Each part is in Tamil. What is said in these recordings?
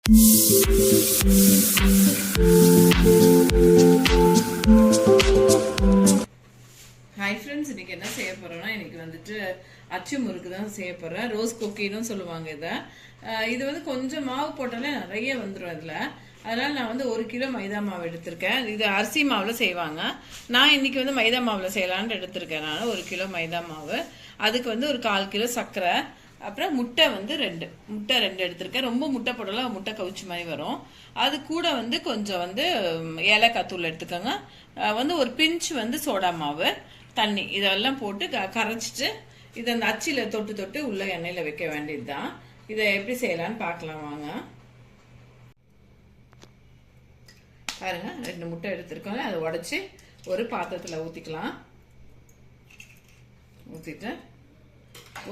ஹாய் ஃப்ரெண்ட்ஸ், இன்னைக்கு என்ன செய்ய போறோம்னா, இன்னைக்கு வந்துட்டு அச்சு முறுக்கு தான் செய்ய போறேன். ரோஸ் குக்கின்னு சொல்லுவாங்க இதை. இது வந்து கொஞ்சம் மாவு போட்டாலே நிறைய வந்துடும் இதுல. அதனால நான் வந்து 1 கிலோ மைதா மாவு எடுத்திருக்கேன். இது அரிசி மாவுல செய்வாங்க. நான் இன்னைக்கு வந்து மைதா மாவுல செய்யலான்னு எடுத்திருக்கேன். நான் 1 கிலோ மைதா மாவு, அதுக்கு வந்து ஒரு 1/4 கிலோ சர்க்கரை, அப்புறம் முட்டை வந்து 2 முட்டை எடுத்திருக்கேன். ரொம்ப முட்டை போடலாம், முட்டை கவுச்சி மாதிரி வரும். அது கூட வந்து கொஞ்சம் வந்து ஏலக்காய் தூள் எடுத்துக்கோங்க. வந்து ஒரு பிஞ்ச் வந்து சோடா மாவு, தண்ணி இதெல்லாம் போட்டு கரைச்சிட்டு இதை அந்த அச்சில தொட்டு தொட்டு உள்ள எண்ணெயில வைக்க வேண்டியதுதான். இதை எப்படி செய்யலான்னு பார்க்கலாம் வாங்க. பாருங்க, 2 முட்டை எடுத்திருக்கோம். அதை உடைச்சு ஒரு பாத்திரத்துல ஊத்திக்கலாம். ஊத்திட்டு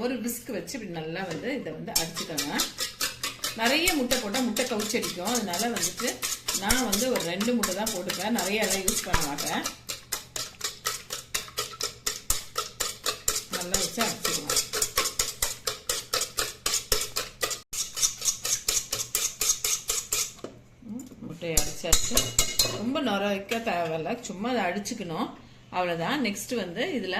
ஒரு விஸ்க் வச்சு இப்படி நல்லா வந்து இதை வந்து அடிச்சுக்கோங்க. நிறைய முட்டை போட்டால் முட்டை கவுச்சி அடிக்கும். அதனால வந்துட்டு நான் வந்து ஒரு 2 முட்டை தான் போட்டுப்பேன். நிறைய எல்லாம் யூஸ் பண்ண மாட்டேன். நல்லா வச்சு அடிச்சுக்கலாம். முட்டையை அடிச்சாச்சு. ரொம்ப நுர வைக்க தேவையில்ல, சும்மா அதை அடிச்சுக்கணும், அவ்வளோதான். நெக்ஸ்ட் வந்து இதில்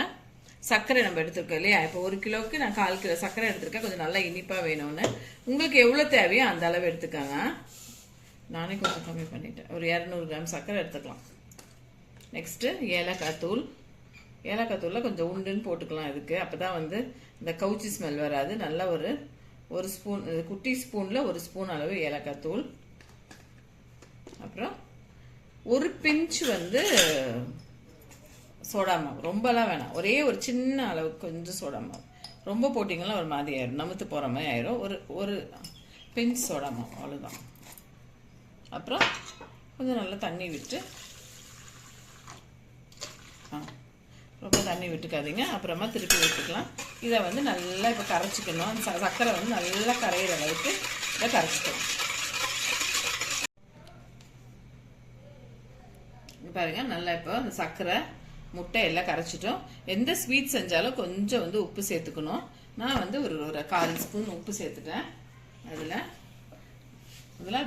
சர்க்கரை நம்ம எடுத்துருக்கோம் இல்லையா. இப்போ 1 கிலோவுக்கு நான் 1/4 கிலோ சர்க்கரை எடுத்திருக்கேன். கொஞ்சம் நல்லா இனிப்பாக வேணும்னு உங்களுக்கு எவ்வளோ தேவையோ அந்த அளவு எடுத்துக்காங்க. நானே கொஞ்சம் கம்மி பண்ணிட்டேன். ஒரு 200 கிராம் சர்க்கரை எடுத்துக்கலாம். நெக்ஸ்ட்டு ஏலக்காய் தூள். ஏலக்காய் தூளில் கொஞ்சம் உண்டுன்னு போட்டுக்கலாம் இதுக்கு. அப்போ தான் வந்து இந்த கவுச்சி ஸ்மெல் வராது. நல்லா ஒரு ஸ்பூன், குட்டி ஸ்பூனில் 1 ஸ்பூன் அளவு ஏலக்காய் தூள். அப்புறம் ஒரு பிஞ்ச் வந்து சோடா மாவு. ரொம்பலாம் வேணாம், ஒரே ஒரு சின்ன அளவுக்கு கொஞ்சம் சோடா மாவு. ரொம்ப போட்டிங்கன்னா ஒரு மாதிரி ஆயிடும், நமுத்து போகிற மாதிரி ஆயிரும். ஒரு பிஞ்ச் சோடா மாவு, அவ்வளோதான். அப்புறம் கொஞ்சம் நல்லா தண்ணி விட்டு, ரொம்ப தண்ணி விட்டுக்காதீங்க, அப்புறமா திருப்பி விட்டுக்கலாம். இதை வந்து நல்லா இப்போ கரைச்சிக்கணும். சர்க்கரை வந்து நல்லா கரையிற அளவுக்கு இதை கரைச்சிக்கணும். பாருங்க, நல்லா இப்போ அந்த சர்க்கரை முட்டை எல்லாம் கரைச்சிட்டோம். எந்த ஸ்வீட் செஞ்சாலும் கொஞ்சம் வந்து உப்பு சேர்த்துக்கணும். நான் வந்து ஒரு 1/4 ஸ்பூன் உப்பு சேர்த்துட்டேன். அதில்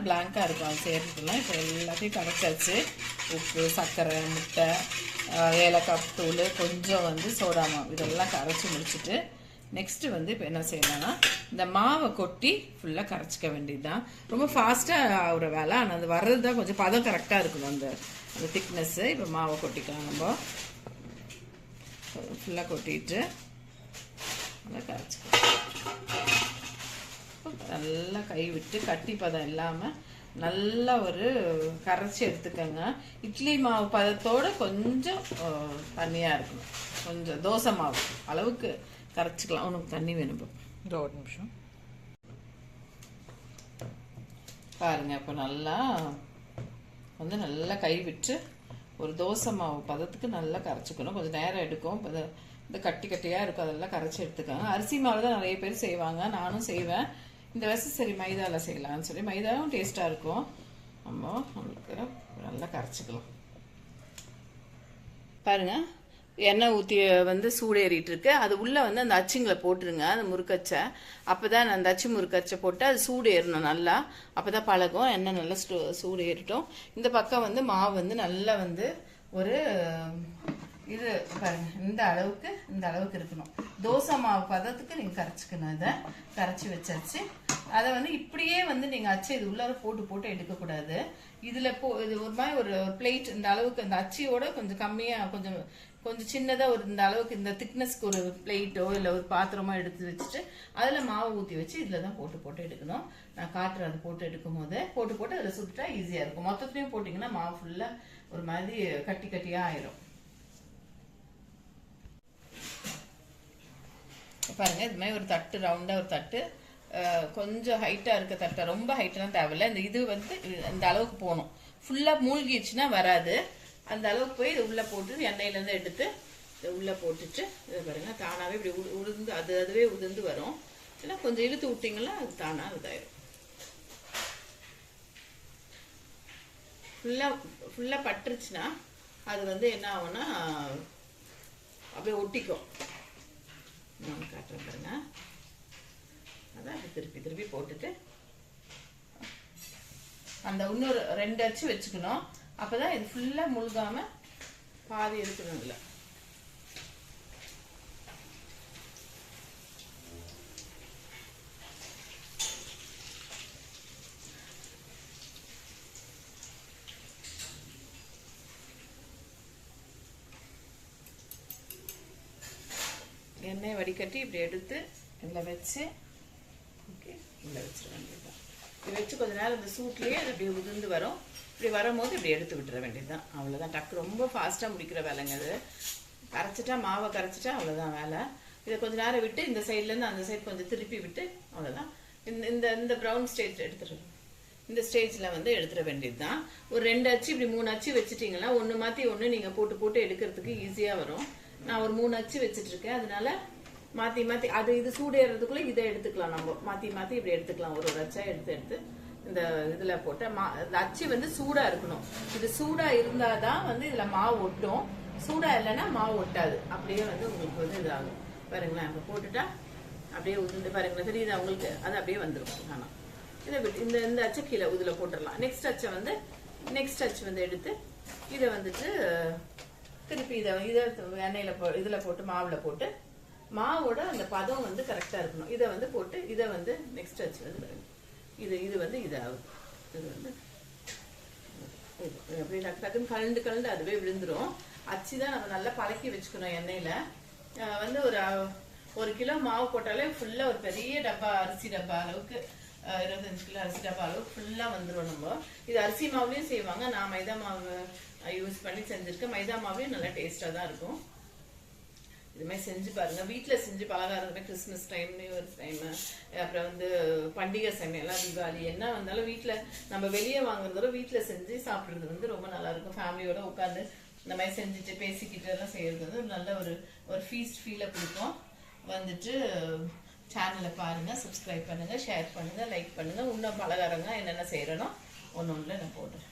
பிளாங்காக இருக்கும் அது சேர்த்துக்கலாம். இப்போ எல்லாத்தையும் கரைச்சாச்சு. உப்பு, சர்க்கரை, முட்டை, ஏலக்காய் தூள், கொஞ்சம் வந்து சோடா மாவு, இதெல்லாம் கரைச்சி முடிச்சுட்டு நெக்ஸ்ட்டு வந்து இப்போ என்ன செய்யணும்னா, இந்த மாவை கொட்டி ஃபுல்லாக கரைச்சிக்க வேண்டியது தான். ரொம்ப ஃபாஸ்ட்டாக ஆகிற வேலை. ஆனால் அது வர்றது தான் கொஞ்சம் பதம் கரெக்டாக இருக்கணும், அந்த திக்னஸ்ஸு. இப்போ மாவை கொட்டிக்கலாம். நம்ம ஃபுல்லாக கொட்டிட்டு நல்லா கரைச்சிக்கலாம். நல்லா கை விட்டு கட்டி பதம் இல்லாமல் நல்லா ஒரு கரைச்சி எடுத்துக்கோங்க. இட்லி மாவு பதத்தோடு கொஞ்சம் தண்ணியாக இருக்கணும். கொஞ்சம் தோசை மாவு அளவுக்கு கரைச்சிக்கலாம். உனக்கு தண்ணி வேணும். இப்போ ஒரு நிமிஷம் பாருங்க. இப்போ நல்லா வந்து நல்லா கை விட்டு ஒரு தோசை மாவு பதத்துக்கு நல்லா கரைச்சிக்கணும். கொஞ்சம் நேரம் எடுக்கும். இப்போ இந்த கட்டி கட்டியாக இருக்கும், அதெல்லாம் கரைச்சி எடுத்துக்காங்க. அரிசி மாவு தான் நிறைய பேர் செய்வாங்க, நானும் செய்வேன். இந்த வருஷம் சரி மைதாவில் செய்யலாம்னு சொல்லி, மைதாவும் டேஸ்ட்டாக இருக்கும். நம்மளுக்கு நல்லா கரைச்சிக்கலாம். பாருங்க, எண்ணெய் ஊற்றி வந்து சூடேறிட்டு இருக்கு. அது உள்ளே வந்து அந்த அச்சுங்களை போட்டுருங்க, அந்த முறுக்கச்சை. அப்போ தான் அந்த அச்சு முறுக்கச்சை போட்டு அது சூடு ஏறணும் நல்லா. அப்போ தான் பழகும். எண்ணெய் நல்லா சூடு ஏறிட்டோம். இந்த பக்கம் வந்து மாவு வந்து நல்லா வந்து ஒரு இது பாருங்க, இந்த அளவுக்கு இருக்கணும். தோசை மாவு பதத்துக்கு நீங்கள் கரைச்சிக்கணும். இதை கரைச்சி வச்சாச்சு. அதை வந்து இப்படியே வந்து நீங்கள் அச்சு இது உள்ளார போட்டு எடுக்கக்கூடாது. இதில் இது ஒரு மாதிரி ஒரு பிளேட் இந்த அளவுக்கு, அந்த அச்சியோட கொஞ்சம் கம்மியாக, கொஞ்சம் சின்னதாக இந்த அளவுக்கு, இந்த திக்னஸ்க்கு ஒரு பிளேட்டோ இல்லை ஒரு பாத்திரமோ எடுத்து வச்சுட்டு அதில் மாவு ஊற்றி வச்சு இதில் தான் போட்டு எடுக்கணும். நான் காட்டுறேன். அது போட்டு எடுக்கும் போது போட்டு அதில் சுட்டுட்டா ஈஸியாக இருக்கும். மொத்தத்துலையும் போட்டிங்கன்னா மாவு ஃபுல்லாக ஒரு மாதிரி கட்டியாக ஆயிரும். பாருங்க, இது மாதிரி ஒரு தட்டு, ரவுண்டாக ஒரு தட்டு, கொஞ்சம் ஹைட்டாக இருக்க தட்டை, ரொம்ப ஹைட்டெலாம் தேவையில்லை. இது வந்து இந்த அளவுக்கு போகணும். ஃபுல்லாக மூழ்கிடுச்சுன்னா வராது. அந்த அளவுக்கு போய் இது உள்ளே போட்டு எண்ணெயிலேருந்து எடுத்து இதை உள்ளே போட்டுட்டு இதை பாருங்க, தானாகவே இப்படி உளுந்து அதுவே உதிர்ந்து வரும். இல்லை கொஞ்சம் இழுத்து விட்டிங்கன்னா அது தானாக இதாயிரும். ஃபுல்லாக பட்டுருச்சுன்னா அது வந்து என்ன ஆகும்னா அப்படியே ஒட்டிக்கும். நான் காட்டுறேன் பாருங்க. அதான் திருப்பி போட்டுட்டு அந்த இன்னொரு 2 அச்சு வச்சுக்கணும். அப்பதான் இது ஃபுல்லா முழுகாம பாதி இருக்கணும். இல்லை எண்ணெய் வடிகட்டி இப்படி எடுத்து இதில் வச்சு ஓகே இதில் வச்சிட வேண்டியதுதான். இப்படி வச்சு கொஞ்ச நேரம் இந்த சூட்லேயே அது இப்படி உதிர்ந்து வரும். இப்படி வரும்போது இப்படி எடுத்து விட்டுற வேண்டியதுதான். அவ்வளோதான். டக்கு ரொம்ப ஃபாஸ்ட்டாக முடிக்கிற வேலைங்க அது. கரைச்சிட்டா மாவை கரைச்சிட்டா அவ்வளோதான் வேலை. இதை கொஞ்ச நேரம் விட்டு இந்த சைட்லேருந்து அந்த சைடு கொஞ்சம் திருப்பி விட்டு அவ்வளோதான். இந்த இந்த ப்ரௌன் ஸ்டேஜ் எடுத்துடுறோம். இந்த ஸ்டேஜில் வந்து எடுத்துட வேண்டியது தான். ஒரு 2 அச்சு இப்படி 3 அச்சு வச்சுட்டிங்கன்னா ஒன்று மாற்றி ஒன்று நீங்கள் போட்டு போட்டு எடுக்கிறதுக்கு ஈஸியாக வரும். நான் ஒரு 3 அச்சு வச்சுட்டு இருக்கேன். அதனால மாற்றி மாற்றி அது இது சூடேறதுக்குள்ளே இதை எடுத்துக்கலாம். நம்ம மாற்றி மாற்றி இப்படி எடுத்துக்கலாம். ஒரு அச்சா எடுத்து இந்த இதில் போட்டு இந்த அச்சு வந்து சூடாக இருக்கணும். இது சூடாக இருந்தால் தான் வந்து இதில் மாவு ஒட்டும். சூடாக இல்லைன்னா மாவு ஒட்டாது. அப்படியே வந்து உங்களுக்கு வந்து இதாகும். பாருங்களேன், இப்போ போட்டுட்டா அப்படியே உதிர்ந்து பாருங்களேன், தெரியுது அவங்களுக்கு. அது அப்படியே வந்துடும். ஆனால் இதை விட்டு இந்த அச்சை கீழே இதில் போட்டுடலாம். நெக்ஸ்ட் அச்சு வந்து எடுத்து இதை வந்துட்டு திருப்பி இதை எண்ணெயில் இதில் போட்டு மாவில் போட்டு மாவோட அந்த பதம் வந்து கரெக்டாக இருக்கணும். இதை வந்து போட்டு இதை வந்து நெக்ஸ்ட் அச்சு வந்து இது வந்து இதாகும். இது வந்து அப்படி டக்குன்னு கலந்து அதுவே விழுந்துடும். அச்சு தான் நம்ம நல்லா பழக்கி வச்சுக்கணும். எண்ணெயில் வந்து ஒரு கிலோ மாவு போட்டாலே ஃபுல்லாக ஒரு பெரிய டப்பா அரிசி டப்பா அளவுக்கு 25 கிலோ அரிசி டப்பா அளவுக்கு ஃபுல்லாக வந்துடும். நம்ம இது அரிசி மாவுலேயும் செய்வாங்க. நான் மைதா மாவு யூஸ் பண்ணி செஞ்சுருக்கேன். மைதா மாவையும் நல்லா டேஸ்ட்டாக தான் இருக்கும். இதுமாதிரி செஞ்சு பாருங்க. வீட்டில் செஞ்சு பலகாரம் Christmas time, new year time, அப்புறம் வந்து பண்டிகை சமையல்லாம் தீபாவளி என்ன வந்தாலும் வீட்டில் நம்ம வெளியே வாங்குறதோட வீட்டில் செஞ்சு சாப்பிட்றது வந்து ரொம்ப நல்லா இருக்கும். ஃபேமிலியோட உட்காந்து இந்த மாதிரி செஞ்சுட்டு பேசிக்கிட்டு எல்லாம் செய்யறது வந்து நல்ல ஒரு ஃபீஸ்ட் ஃபீலை கொடுக்கும். வந்துட்டு சேனலை பாருங்க, சப்ஸ்கிரைப் பண்ணுங்க, ஷேர் பண்ணுங்க, லைக் பண்ணுங்க. இன்னும் பலகாரங்க என்னென்ன செய்யறனோ ஒன்று நான் போடுறேன்.